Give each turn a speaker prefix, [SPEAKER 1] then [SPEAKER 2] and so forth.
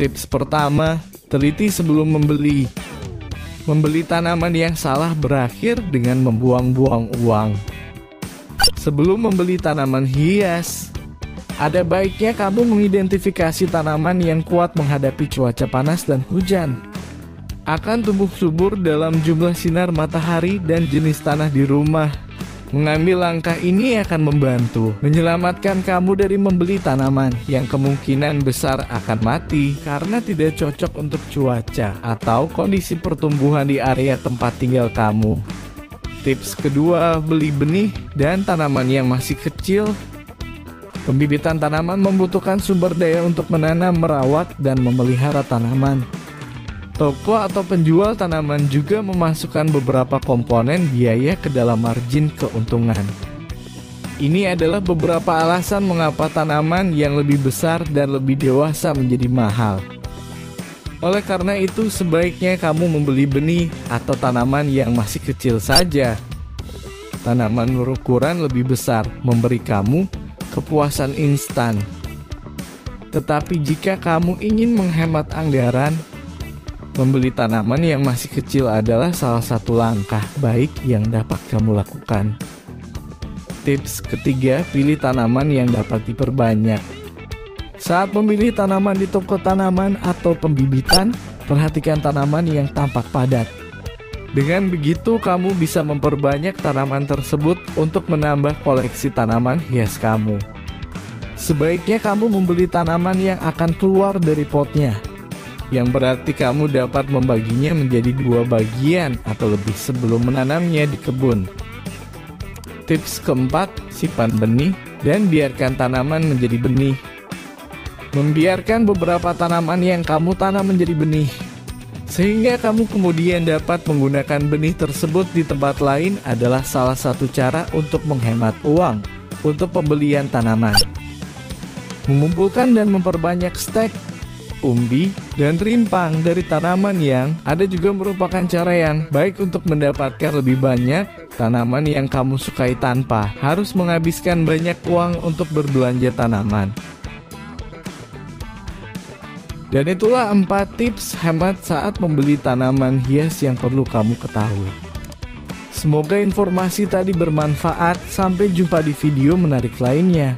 [SPEAKER 1] Tips pertama, teliti sebelum membeli. Membeli tanaman yang salah berakhir dengan membuang-buang uang. Sebelum membeli tanaman hias, ada baiknya kamu mengidentifikasi tanaman yang kuat menghadapi cuaca panas dan hujan. Akan tumbuh subur dalam jumlah sinar matahari dan jenis tanah di rumah. Mengambil langkah ini akan membantu menyelamatkan kamu dari membeli tanaman yang kemungkinan besar akan mati karena tidak cocok untuk cuaca atau kondisi pertumbuhan di area tempat tinggal kamu. Tips kedua, beli benih dan tanaman yang masih kecil. Pembibitan tanaman membutuhkan sumber daya untuk menanam, merawat, dan memelihara tanaman. Toko atau penjual tanaman juga memasukkan beberapa komponen biaya ke dalam margin keuntungan. Ini adalah beberapa alasan mengapa tanaman yang lebih besar dan lebih dewasa menjadi mahal. Oleh karena itu, sebaiknya kamu membeli benih atau tanaman yang masih kecil saja. Tanaman berukuran lebih besar memberi kamu kepuasan instan. Tetapi jika kamu ingin menghemat anggaran, membeli tanaman yang masih kecil adalah salah satu langkah baik yang dapat kamu lakukan. Tips ketiga, pilih tanaman yang dapat diperbanyak. Saat memilih tanaman di toko tanaman atau pembibitan, perhatikan tanaman yang tampak padat. Dengan begitu, kamu bisa memperbanyak tanaman tersebut untuk menambah koleksi tanaman hias kamu. Sebaiknya kamu membeli tanaman yang akan keluar dari potnya, yang berarti kamu dapat membaginya menjadi 2 bagian atau lebih sebelum menanamnya di kebun. Tips keempat, simpan benih dan biarkan tanaman menjadi benih. Membiarkan beberapa tanaman yang kamu tanam menjadi benih, sehingga kamu kemudian dapat menggunakan benih tersebut di tempat lain adalah salah satu cara untuk menghemat uang untuk pembelian tanaman. Mengumpulkan dan memperbanyak stek, umbi, dan rimpang dari tanaman yang ada juga merupakan cara yang baik untuk mendapatkan lebih banyak tanaman yang kamu sukai tanpa harus menghabiskan banyak uang untuk berbelanja tanaman. Dan itulah 4 tips hemat saat membeli tanaman hias yang perlu kamu ketahui. Semoga informasi tadi bermanfaat. Sampai jumpa di video menarik lainnya.